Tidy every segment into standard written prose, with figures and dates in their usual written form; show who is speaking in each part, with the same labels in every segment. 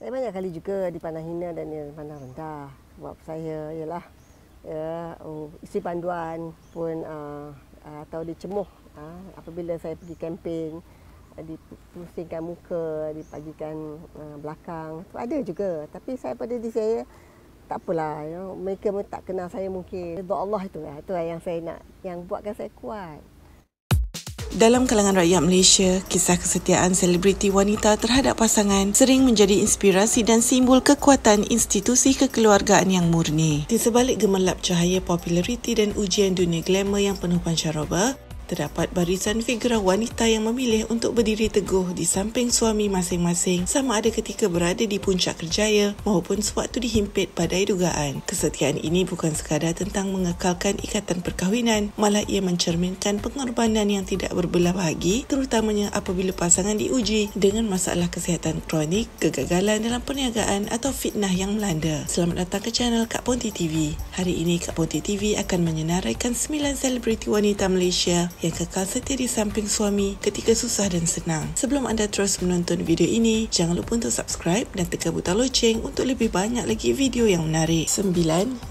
Speaker 1: Saya banyak kali juga dipandang hina dan dipandang rendah. Sebab saya ialah isi panduan pun atau dicemuh apabila saya pergi kempen, dipusingkan muka, dipagikan belakang. Itu ada juga. Tapi saya pada diri saya, tak apalah. Mereka tak kenal saya mungkin. Doa Allah itulah yang saya nak, yang buatkan saya kuat.
Speaker 2: Dalam kalangan rakyat Malaysia, kisah kesetiaan selebriti wanita terhadap pasangan sering menjadi inspirasi dan simbol kekuatan institusi kekeluargaan yang murni. Di sebalik gemerlap cahaya populariti dan ujian dunia glamour yang penuh pancaroba, terdapat barisan figura wanita yang memilih untuk berdiri teguh di samping suami masing-masing sama ada ketika berada di puncak kerjaya maupun sewaktu dihimpit badai dugaan. Kesetiaan ini bukan sekadar tentang mengekalkan ikatan perkahwinan, malah ia mencerminkan pengorbanan yang tidak berbelah bagi, terutamanya apabila pasangan diuji dengan masalah kesihatan kronik, kegagalan dalam perniagaan atau fitnah yang melanda. Selamat datang ke channel Kak Ponti TV. Hari ini Kak Ponti TV akan menyenaraikan 9 selebriti wanita Malaysia yang kekal setia di samping suami ketika susah dan senang. Sebelum anda terus menonton video ini, jangan lupa untuk subscribe dan tekan butang loceng untuk lebih banyak lagi video yang menarik. 9.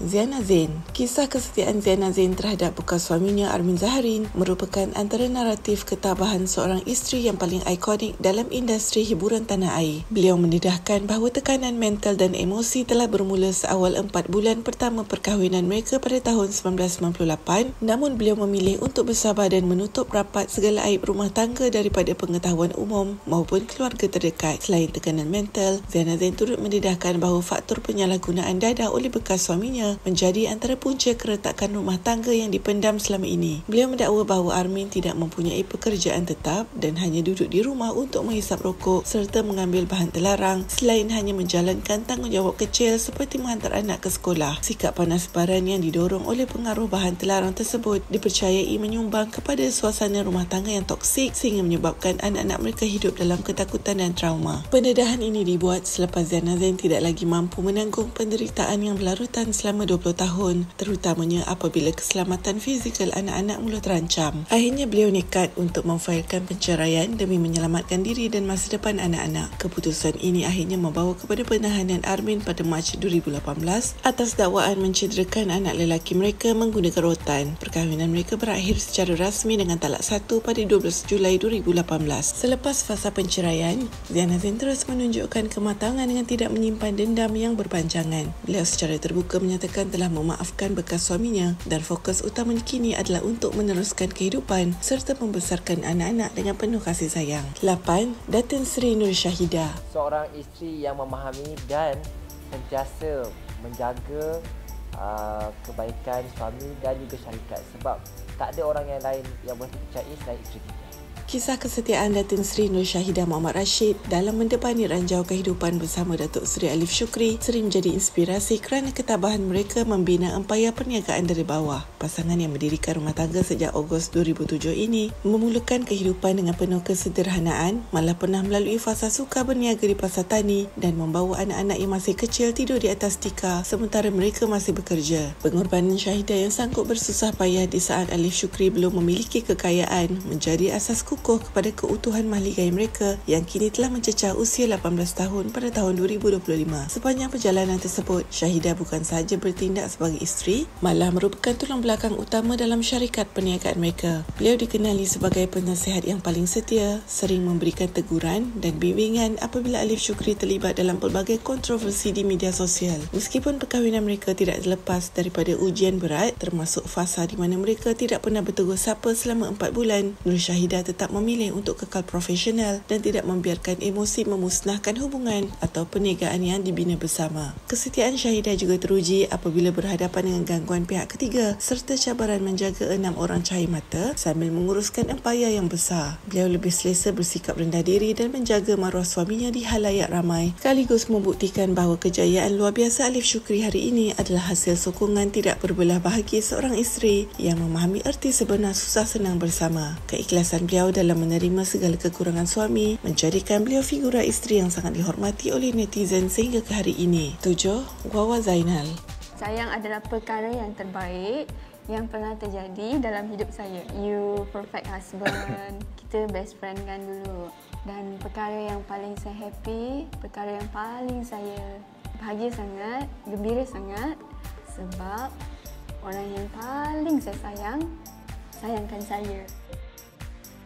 Speaker 2: Ziana Zain. Kisah kesetiaan Ziana Zain terhadap bekas suaminya Armin Zaharin merupakan antara naratif ketabahan seorang isteri yang paling ikonik dalam industri hiburan tanah air. Beliau mendedahkan bahawa tekanan mental dan emosi telah bermula seawal 4 bulan pertama perkahwinan mereka pada tahun 1998, namun beliau memilih untuk bersabar dan menutup rapat segala aib rumah tangga daripada pengetahuan umum maupun keluarga terdekat. Selain tekanan mental, Ziana Zain turut mendedahkan bahawa faktor penyalahgunaan dadah oleh bekas suaminya menjadi antara punca keretakan rumah tangga yang dipendam selama ini. Beliau mendakwa bahawa Armin tidak mempunyai pekerjaan tetap dan hanya duduk di rumah untuk menghisap rokok serta mengambil bahan terlarang selain hanya menjalankan tanggungjawab kecil seperti menghantar anak ke sekolah. Sikap panas baran yang didorong oleh pengaruh bahan terlarang tersebut dipercayai menyumbang kepada suasana rumah tangga yang toksik sehingga menyebabkan anak-anak mereka hidup dalam ketakutan dan trauma. Pendedahan ini dibuat selepas Ziana Zain tidak lagi mampu menanggung penderitaan yang berlarutan selama 20 tahun, terutamanya apabila keselamatan fizikal anak-anak mula terancam. Akhirnya beliau nekat untuk memfailkan penceraian demi menyelamatkan diri dan masa depan anak-anak. Keputusan ini akhirnya membawa kepada penahanan Armin pada Mac 2018 atas dakwaan mencederakan anak lelaki mereka menggunakan rotan. Perkahwinan mereka berakhir secara rasmi dengan talak 1 pada 12 Julai 2018. Selepas fasa penceraian, Ziana Zain terus menunjukkan kematangan dengan tidak menyimpan dendam yang berpanjangan. Beliau secara terbuka menyatakan telah memaafkan bekas suaminya dan fokus utamanya kini adalah untuk meneruskan kehidupan serta membesarkan anak-anak dengan penuh kasih sayang. 8. Datin Sri Nur Syahidah.
Speaker 3: Seorang isteri yang memahami dan sentiasa menjaga kebaikan suami dan juga syarikat, sebab tak ada orang yang lain yang boleh dipercayai selain isteri kita.
Speaker 2: Kisah kesetiaan Datin Sri Nur Syahidah Muhammad Rashid dalam mendepani ranjau kehidupan bersama Datuk Seri Alif Shukri sering menjadi inspirasi kerana ketabahan mereka membina empayar perniagaan dari bawah. Pasangan yang mendirikan rumah tangga sejak Ogos 2007 ini memulakan kehidupan dengan penuh kesederhanaan, malah pernah melalui fasa suka berniaga di pasar tani dan membawa anak-anak yang masih kecil tidur di atas tikar sementara mereka masih bekerja. Pengorbanan Syahidah yang sanggup bersusah payah di saat Alif Shukri belum memiliki kekayaan menjadi asas kukuh kepada keutuhan mahligai mereka yang kini telah mencecah usia 18 tahun pada tahun 2025. Sepanjang perjalanan tersebut, Syahidah bukan sahaja bertindak sebagai isteri, malah merupakan tulang belakang utama dalam syarikat perniagaan mereka. Beliau dikenali sebagai penasihat yang paling setia, sering memberikan teguran dan bimbingan apabila Alif Shukri terlibat dalam pelbagai kontroversi di media sosial. Meskipun perkahwinan mereka tidak terlepas daripada ujian berat, termasuk fasa di mana mereka tidak pernah bertegur sapa selama 4 bulan, Nur Syahidah tetap memilih untuk kekal profesional dan tidak membiarkan emosi memusnahkan hubungan atau perniagaan yang dibina bersama. Kesetiaan Syahidah juga teruji apabila berhadapan dengan gangguan pihak ketiga serta cabaran menjaga 6 orang cahaya mata sambil menguruskan empayar yang besar. Beliau lebih selesa bersikap rendah diri dan menjaga maruah suaminya di halayak ramai, sekaligus membuktikan bahawa kejayaan luar biasa Alif Shukri hari ini adalah hasil sokongan tidak berbelah bahagi seorang isteri yang memahami erti sebenar susah senang bersama. Keikhlasan beliau dalam menerima segala kekurangan suami menjadikan beliau figura isteri yang sangat dihormati oleh netizen sehingga ke hari ini. 7. Wawa Zainal.
Speaker 4: Sayang adalah perkara yang terbaik yang pernah terjadi dalam hidup saya. You perfect husband, kita best friend kan dulu. Dan perkara yang paling saya happy, perkara yang paling saya bahagia sangat, gembira sangat sebab orang yang paling saya sayangkan saya.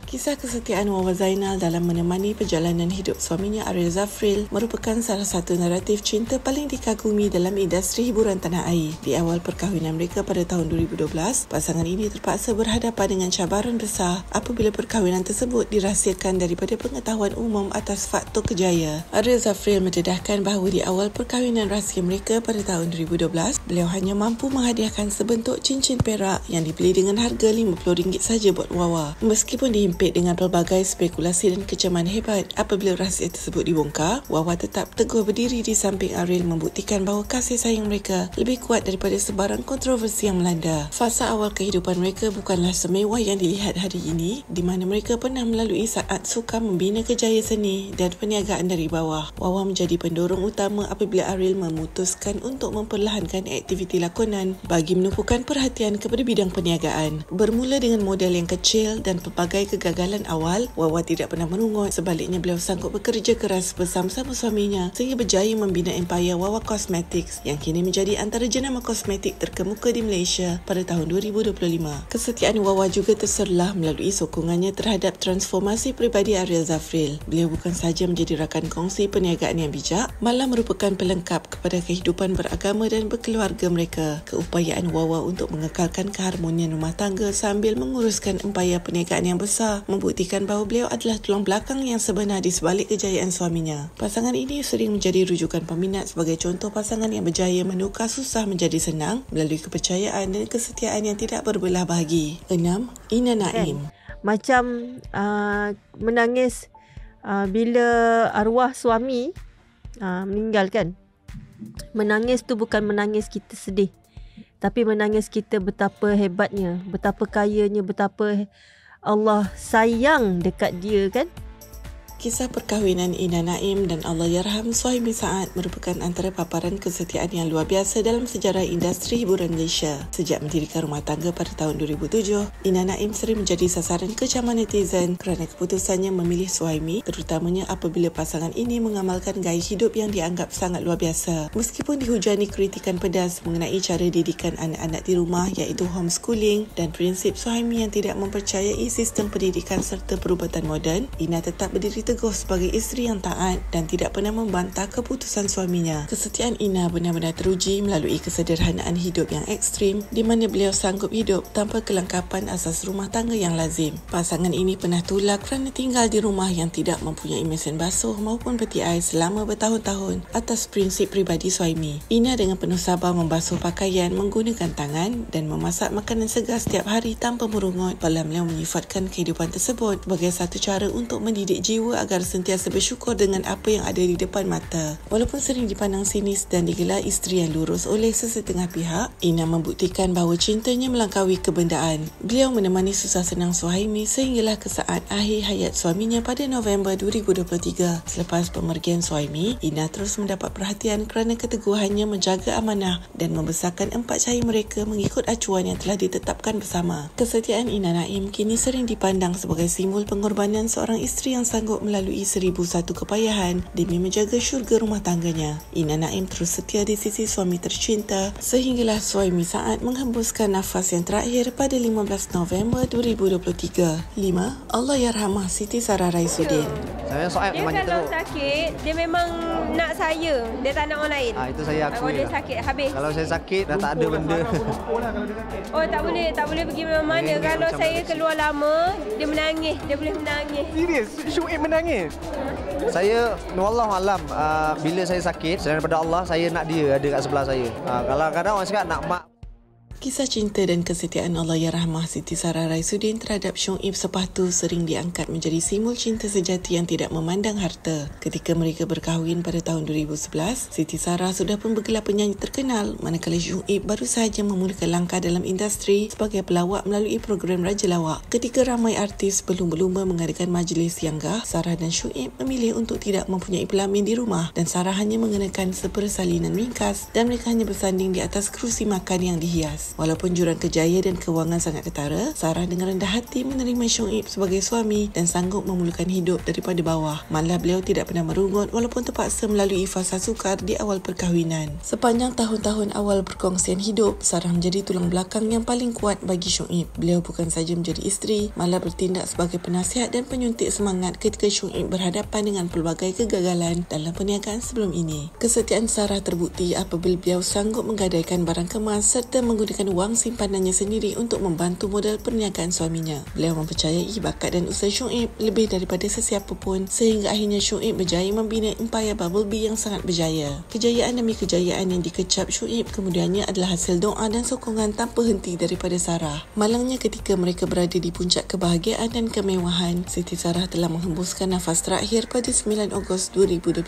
Speaker 2: Kisah kesetiaan Wawa Zainal dalam menemani perjalanan hidup suaminya Ariel Zafril merupakan salah satu naratif cinta paling dikagumi dalam industri hiburan tanah air. Di awal perkahwinan mereka pada tahun 2012, pasangan ini terpaksa berhadapan dengan cabaran besar apabila perkahwinan tersebut dirahsiakan daripada pengetahuan umum atas faktor kejaya. Ariel Zafril mendedahkan bahawa di awal perkahwinan rahsia mereka pada tahun 2012, beliau hanya mampu menghadiahkan sebentuk cincin perak yang dibeli dengan harga RM50 saja buat Wawa. Meskipun dihimpit dengan pelbagai spekulasi dan kecaman hebat apabila rahsia tersebut dibongkar, Wawa tetap teguh berdiri di samping Ariel membuktikan bahawa kasih sayang mereka lebih kuat daripada sebarang kontroversi yang melanda. Fasa awal kehidupan mereka bukanlah semewah yang dilihat hari ini, di mana mereka pernah melalui saat sukar membina kejayaan seni dan perniagaan dari bawah. Wawa menjadi pendorong utama apabila Ariel memutuskan untuk memperlahankan aktiviti lakonan bagi menumpukan perhatian kepada bidang perniagaan. Bermula dengan modal yang kecil dan pelbagai kegagalan awal, Wawa tidak pernah merungut. Sebaliknya, beliau sanggup bekerja keras bersama-sama suaminya sehingga berjaya membina empayar Wawa Cosmetics yang kini menjadi antara jenama kosmetik terkemuka di Malaysia pada tahun 2025. Kesetiaan Wawa juga terserlah melalui sokongannya terhadap transformasi peribadi Ariel Zafril. Beliau bukan sahaja menjadi rakan kongsi perniagaan yang bijak, malah merupakan pelengkap kepada kehidupan beragama dan berkeluarga mereka. Keupayaan Wawa untuk mengekalkan keharmonian rumah tangga sambil menguruskan empayar perniagaan yang besar membuktikan bahawa beliau adalah tulang belakang yang sebenar di sebalik kejayaan suaminya. Pasangan ini sering menjadi rujukan peminat sebagai contoh pasangan yang berjaya menukar susah menjadi senang melalui kepercayaan dan kesetiaan yang tidak berbelah bahagi. 6. Ina Naim.
Speaker 5: Macam menangis bila arwah suami meninggal kan. Menangis tu bukan menangis kita sedih, tapi menangis kita betapa hebatnya, betapa kayanya, betapa Allah sayang dekat dia kan.
Speaker 2: Kisah perkahwinan Ina Naim dan Allahyarham Suhaimi Saad merupakan antara paparan kesetiaan yang luar biasa dalam sejarah industri hiburan Malaysia. Sejak mendirikan rumah tangga pada tahun 2007, Ina Naim sering menjadi sasaran kecaman netizen kerana keputusannya memilih Suhaimi, terutamanya apabila pasangan ini mengamalkan gaya hidup yang dianggap sangat luar biasa. Meskipun dihujani kritikan pedas mengenai cara didikan anak-anak di rumah iaitu homeschooling dan prinsip Suhaimi yang tidak mempercayai sistem pendidikan serta perubatan moden, Ina tetap berdiri teguh sebagai isteri yang taat dan tidak pernah membantah keputusan suaminya. Kesetiaan Ina benar-benar teruji melalui kesederhanaan hidup yang ekstrim di mana beliau sanggup hidup tanpa kelengkapan asas rumah tangga yang lazim. Pasangan ini pernah tulak kerana tinggal di rumah yang tidak mempunyai mesin basuh maupun peti air selama bertahun-tahun atas prinsip pribadi suami. Ina dengan penuh sabar membasuh pakaian menggunakan tangan dan memasak makanan segar setiap hari tanpa merungut. Beliau menyifatkan kehidupan tersebut sebagai satu cara untuk mendidik jiwa agar sentiasa bersyukur dengan apa yang ada di depan mata. Walaupun sering dipandang sinis dan digelar isteri yang lurus oleh sesetengah pihak, Ina membuktikan bahawa cintanya melangkaui kebendaan. Beliau menemani susah senang Suhaimi sehinggalah ke saat akhir hayat suaminya pada November 2023. Selepas pemergian Suhaimi, Ina terus mendapat perhatian kerana keteguhannya menjaga amanah dan membesarkan empat cahaya mereka mengikut acuan yang telah ditetapkan bersama. Kesetiaan Ina Naim kini sering dipandang sebagai simbol pengorbanan seorang isteri yang sanggup melalui 1001 kepayahan demi menjaga syurga rumah tangganya. Ina Naim terus setia di sisi suami tercinta sehinggalah Suhaimi Saad menghembuskan nafas yang terakhir pada 15 November 2023. 5. Allahyarhamah Siti Sarah Raisuddin.
Speaker 6: Saya soal
Speaker 7: dia kalau sakit, dia memang nak saya. Dia tak nak orang lain.
Speaker 6: Itu saya akui.
Speaker 7: Kalau dia sakit, habis.
Speaker 6: Kalau saya sakit, dah tak ada benda.
Speaker 7: Oh, tak boleh pergi mana-mana. Kalau saya keluar lama, dia menangis. Dia boleh menangis.
Speaker 6: Serius? Syuib menangis? Saya, wallahualam, bila saya sakit, selain daripada Allah, saya nak dia ada kat sebelah saya. Kalau kadang orang cakap nak mak.
Speaker 2: Kisah cinta dan kesetiaan Allahyarhamah Siti Sarah Raisuddin terhadap Syuib Sepahtu sering diangkat menjadi simbol cinta sejati yang tidak memandang harta. Ketika mereka berkahwin pada tahun 2011, Siti Sarah sudah pun bergelar penyanyi terkenal, manakala Syuib baru sahaja memulakan langkah dalam industri sebagai pelawak melalui program Raja Lawak. Ketika ramai artis berlumba-lumba mengadakan majlis yanggah, Sarah dan Syuib memilih untuk tidak mempunyai pelamin di rumah dan Sarah hanya mengenakan sepersalinan ringkas dan mereka hanya bersanding di atas kerusi makan yang dihias. sukses. Walaupun jurang kejaya dan kewangan sangat ketara, Sarah dengan rendah hati menerima Syuib sebagai suami dan sanggup memulakan hidup daripada bawah. Malah beliau tidak pernah merungut walaupun terpaksa melalui fasa sukar di awal perkahwinan. Sepanjang tahun-tahun awal perkongsian hidup, Sarah menjadi tulang belakang yang paling kuat bagi Syuib. Beliau bukan saja menjadi isteri, malah bertindak sebagai penasihat dan penyuntik semangat ketika Syuib berhadapan dengan pelbagai kegagalan dalam perniagaan sebelum ini. Kesetiaan Sarah terbukti apabila beliau sanggup menggadaikan barang kemas serta menggunakan wang simpanannya sendiri untuk membantu modal perniagaan suaminya. Beliau mempercayai bakat dan usaha Syuib lebih daripada sesiapa pun sehingga akhirnya Syuib berjaya membina empayar Bubble Bee yang sangat berjaya. Kejayaan demi kejayaan yang dikecap Syuib kemudiannya adalah hasil doa dan sokongan tanpa henti daripada Sarah. Malangnya ketika mereka berada di puncak kebahagiaan dan kemewahan, Siti Sarah telah menghembuskan nafas terakhir pada 9 Ogos 2021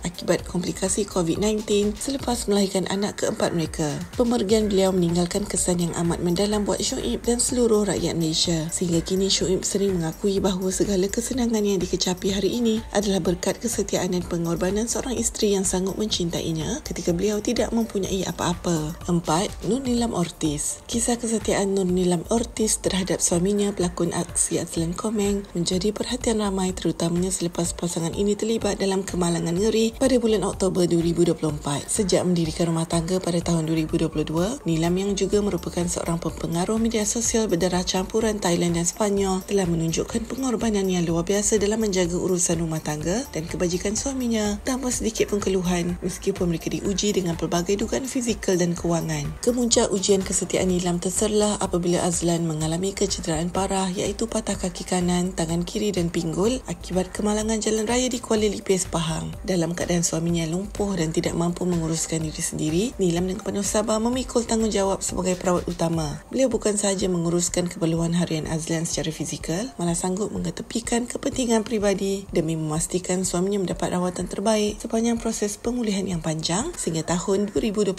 Speaker 2: akibat komplikasi COVID-19 selepas melahirkan anak keempat mereka. Pemergian beliau meninggalkan kesan yang amat mendalam buat Syuib dan seluruh rakyat Malaysia. Sehingga kini Syuib sering mengakui bahawa segala kesenangan yang dikecapi hari ini adalah berkat kesetiaan dan pengorbanan seorang isteri yang sanggup mencintainya ketika beliau tidak mempunyai apa-apa. 4. Nur Nilam Ortiz. Kisah kesetiaan Nur Nilam Ortiz terhadap suaminya, pelakon aksi Azlan Komeng, menjadi perhatian ramai terutamanya selepas pasangan ini terlibat dalam kemalangan ngeri pada bulan Oktober 2024. Sejak mendirikan rumah tangga pada tahun 2022, Nilam yang juga merupakan seorang pempengaruh media sosial berdarah campuran Thailand dan Sepanyol telah menunjukkan pengorbanan yang luar biasa dalam menjaga urusan rumah tangga dan kebajikan suaminya tanpa sedikit pun keluhan meskipun mereka diuji dengan pelbagai dugaan fizikal dan kewangan. Kemuncak ujian kesetiaan Nilam terserlah apabila Azlan mengalami kecederaan parah iaitu patah kaki kanan, tangan kiri dan pinggul akibat kemalangan jalan raya di Kuala Lipis, Pahang. Dalam keadaan suaminya lumpuh dan tidak mampu menguruskan diri sendiri, Nilam dengan penuh sabar memikul tanggungjawab sebagai perawat utama. Beliau bukan sahaja menguruskan keperluan harian Azlan secara fizikal, malah sanggup mengetepikan kepentingan peribadi demi memastikan suaminya mendapat rawatan terbaik sepanjang proses pemulihan yang panjang sehingga tahun 2025.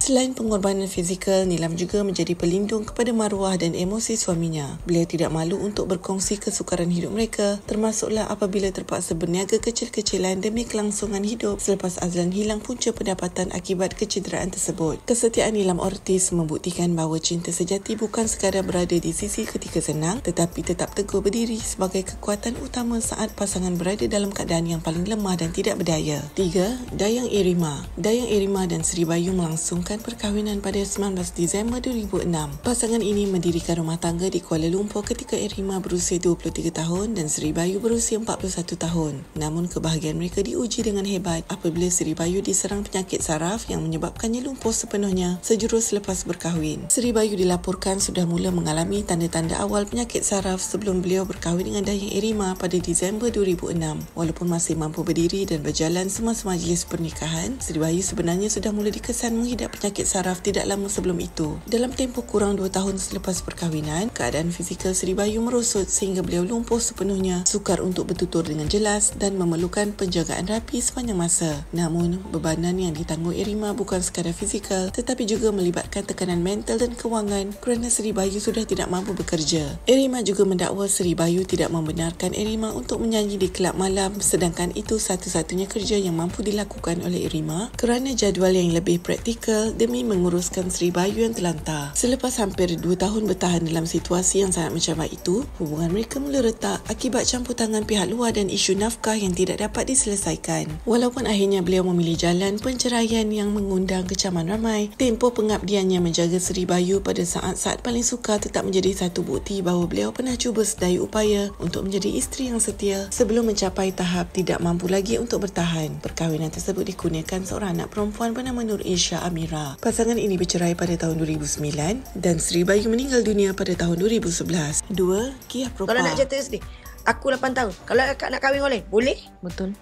Speaker 2: Selain pengorbanan fizikal, Nilam juga menjadi pelindung kepada maruah dan emosi suaminya. Beliau tidak malu untuk berkongsi kesukaran hidup mereka, termasuklah apabila terpaksa berniaga kecil-kecilan demi kelangsungan hidup selepas Azlan hilang punca pendapatan akibat kecederaan tersebut. Kesetiaan Nilam Ortiz membuktikan bahawa cinta sejati bukan sekadar berada di sisi ketika senang, tetapi tetap teguh berdiri sebagai kekuatan utama saat pasangan berada dalam keadaan yang paling lemah dan tidak berdaya. 3. Dayang Irima. Dayang Irima dan Sri Bayu melangsungkan perkahwinan pada 19 Disember 2006. Pasangan ini mendirikan rumah tangga di Kuala Lumpur ketika Irima berusia 23 tahun dan Sri Bayu berusia 41 tahun. Namun kebahagiaan mereka diuji dengan hebat apabila Sri Bayu diserang penyakit saraf yang menyebabkannya lumpuh sepenuhnya sejurus selepas berkahwin. Sri Bayu dilaporkan sudah mula mengalami tanda-tanda awal penyakit saraf sebelum beliau berkahwin dengan Dayang Irima pada Disember 2006. Walaupun masih mampu berdiri dan berjalan semasa majlis pernikahan, Sri Bayu sebenarnya sudah mula dikesan menghidap penyakit saraf tidak lama sebelum itu. Dalam tempoh kurang 2 tahun selepas perkahwinan, keadaan fizikal Sri Bayu merosot sehingga beliau lumpuh sepenuhnya, sukar untuk bertutur dengan jelas dan memerlukan penjagaan rapi sepanjang masa. Namun, bebanan yang ditanggung Irima bukan sekadar fizikal tetapi juga melibatkan tekanan mental dan kewangan kerana Sri Bayu sudah tidak mampu bekerja. Irima juga mendakwa Sri Bayu tidak membenarkan Irima untuk menyanyi di kelab malam sedangkan itu satu-satunya kerja yang mampu dilakukan oleh Irima kerana jadual yang lebih praktikal demi menguruskan Sri Bayu yang terlantar. Selepas hampir 2 tahun bertahan dalam situasi yang sangat mencabar itu, hubungan mereka mula retak akibat campur tangan pihak luar dan isu nafkah yang tidak dapat diselesaikan. Walaupun akhirnya beliau memilih jalan penceraian yang mengundang kecaman ramai, tempoh pengabdiannya menjaga Sri Bayu pada saat-saat paling sukar tetap menjadi satu bukti bahawa beliau pernah cuba sedaya upaya untuk menjadi isteri yang setia sebelum mencapai tahap tidak mampu lagi untuk bertahan. Perkahwinan tersebut dikurniakan seorang anak perempuan bernama Nur Isha Amira. Pasangan ini bercerai pada tahun 2009 dan Sri Bayu meninggal dunia pada tahun 2011. 2. Kia Propa.
Speaker 8: Kalau nak cerita sedih, aku 8 tahun. Kalau akak nak kahwin boleh? Boleh.
Speaker 5: Betul.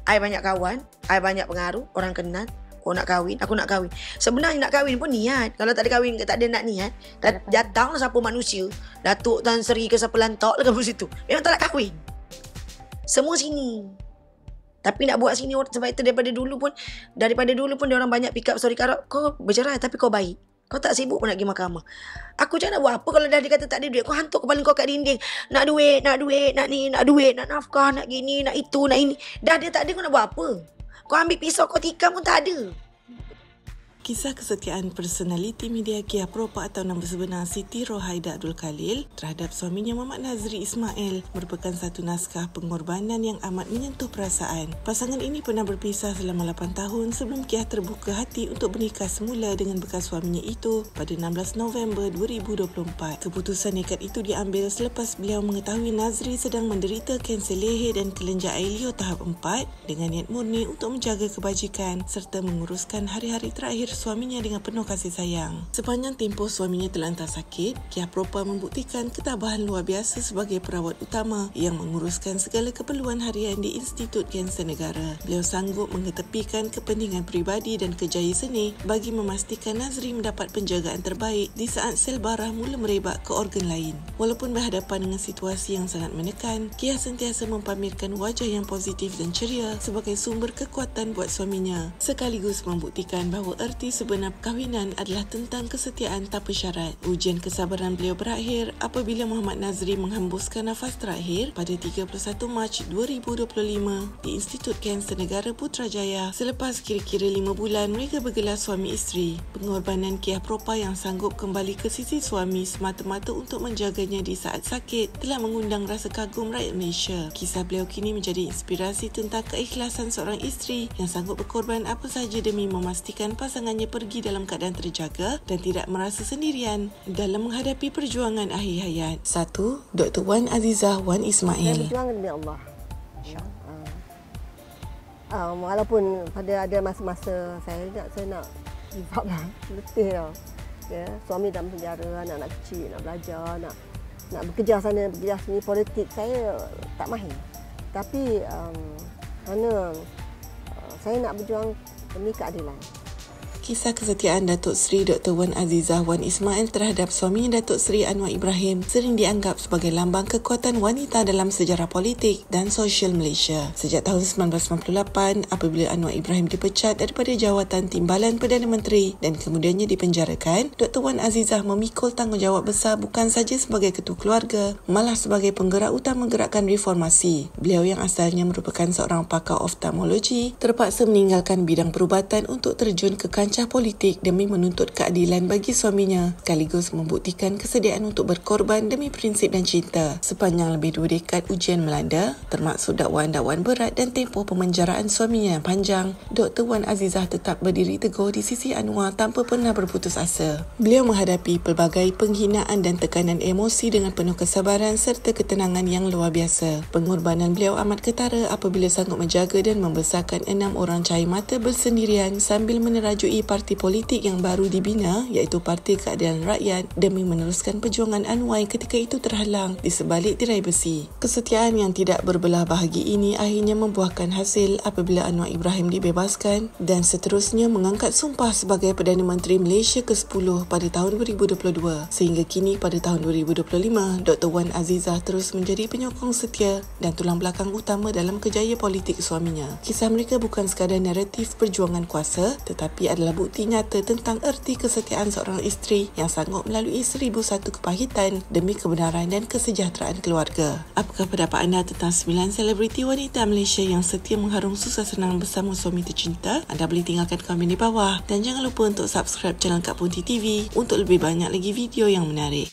Speaker 8: I banyak kawan, I banyak pengaruh, orang kenal. Oh nak kahwin, aku nak kahwin. Sebenarnya nak kahwin pun niat. Kalau tak ada kahwin, tak ada nak niat, datanglah siapa manusia, Datuk Tan Sri ke siapa lantak lah kat situ. Memang tak nak kahwin. Semua sini. Tapi nak buat sini sebab itu daripada dulu pun dia orang banyak pick up story kau bercerai tapi kau baik. Kau tak sibuk pun nak pergi mahkamah. Aku jangan nak buat apa kalau dah dia kata tak ada duit. Kau hantuk kepala kau kat dinding. Nak duit, nak ni, nak duit, nak nafkah, nak gini, nak itu, nak ini. Dah dia tak ada, kau nak buat apa? Kau ambil pisau, kau tikam pun tak ada.
Speaker 2: Kisah kesetiaan personaliti media Kia Propa atau nama sebenar Siti Rohaida Abdul Khalil terhadap suaminya Muhammad Nazri Ismail merupakan satu naskah pengorbanan yang amat menyentuh perasaan. Pasangan ini pernah berpisah selama 8 tahun sebelum Kia terbuka hati untuk bernikah semula dengan bekas suaminya itu pada 16 November 2024. Keputusan nekat itu diambil selepas beliau mengetahui Nazri sedang menderita kanser leher dan kelenjar air liur tahap 4 dengan niat murni untuk menjaga kebajikan serta menguruskan hari-hari terakhir suaminya dengan penuh kasih sayang. Sepanjang tempoh suaminya terlantar sakit, Kia Propa membuktikan ketabahan luar biasa sebagai perawat utama yang menguruskan segala keperluan harian di Institut Kanser Negara. Beliau sanggup mengetepikan kepentingan peribadi dan kerjaya seni bagi memastikan Nazri mendapat penjagaan terbaik di saat sel darah mula merebak ke organ lain. Walaupun berhadapan dengan situasi yang sangat menekan, Kia sentiasa mempamerkan wajah yang positif dan ceria sebagai sumber kekuatan buat suaminya, sekaligus membuktikan bahawa erti sebenar perkahwinan adalah tentang kesetiaan tanpa syarat. Ujian kesabaran beliau berakhir apabila Muhammad Nazri menghembuskan nafas terakhir pada 31 Mac 2025 di Institut Kanser Negara Putrajaya selepas kira-kira 5 bulan mereka bergelar suami isteri. Pengorbanan Kia Propa yang sanggup kembali ke sisi suami semata-mata untuk menjaganya di saat sakit telah mengundang rasa kagum rakyat Malaysia. Kisah beliau kini menjadi inspirasi tentang keikhlasan seorang isteri yang sanggup berkorban apa sahaja demi memastikan pasangannya pergi dalam keadaan terjaga dan tidak merasa sendirian dalam menghadapi perjuangan akhir hayat. 1. Dr. Wan Azizah Wan Ismail.
Speaker 1: Saya berjuang demi Allah. Walaupun pada ada masa-masa saya nak give up lah, letih tau. Ya, suami dalam penjara, anak-anak kecil, nak belajar, nak bekerja sana, bekerja sini, politik saya tak mahir. Tapi kerana saya nak berjuang demi keadilan.
Speaker 2: Kisah kesetiaan Datuk Seri Dr. Wan Azizah Wan Ismail terhadap suaminya Datuk Seri Anwar Ibrahim sering dianggap sebagai lambang kekuatan wanita dalam sejarah politik dan sosial Malaysia. Sejak tahun 1998, apabila Anwar Ibrahim dipecat daripada jawatan Timbalan Perdana Menteri dan kemudiannya dipenjarakan, Dr. Wan Azizah memikul tanggungjawab besar bukan saja sebagai ketua keluarga, malah sebagai penggerak utama gerakan reformasi. Beliau yang asalnya merupakan seorang pakar oftalmologi terpaksa meninggalkan bidang perubatan untuk terjun ke kancah politik demi menuntut keadilan bagi suaminya, sekaligus membuktikan kesediaan untuk berkorban demi prinsip dan cinta. Sepanjang lebih 2 dekad ujian melanda, termasuk dakwaan-dakwaan berat dan tempoh pemenjaraan suaminya yang panjang, Dr. Wan Azizah tetap berdiri teguh di sisi Anwar tanpa pernah berputus asa. Beliau menghadapi pelbagai penghinaan dan tekanan emosi dengan penuh kesabaran serta ketenangan yang luar biasa. Pengorbanan beliau amat ketara apabila sanggup menjaga dan membesarkan 6 orang cahaya mata bersendirian sambil menerajui parti politik yang baru dibina iaitu Parti Keadilan Rakyat demi meneruskan perjuangan Anwar ketika itu terhalang di sebalik tirai besi. Kesetiaan yang tidak berbelah bahagi ini akhirnya membuahkan hasil apabila Anwar Ibrahim dibebaskan dan seterusnya mengangkat sumpah sebagai Perdana Menteri Malaysia ke-10 pada tahun 2022. Sehingga kini pada tahun 2025, Dr. Wan Azizah terus menjadi penyokong setia dan tulang belakang utama dalam kerjaya politik suaminya. Kisah mereka bukan sekadar naratif perjuangan kuasa tetapi adalah bukti nyata tentang erti kesetiaan seorang isteri yang sanggup melalui 1001 kepahitan demi kebenaran dan kesejahteraan keluarga. Apakah pendapat anda tentang 9 selebriti wanita Malaysia yang setia mengharung susah senang bersama suami tercinta? Anda boleh tinggalkan komen di bawah dan jangan lupa untuk subscribe channel Kak Ponti TV untuk lebih banyak lagi video yang menarik.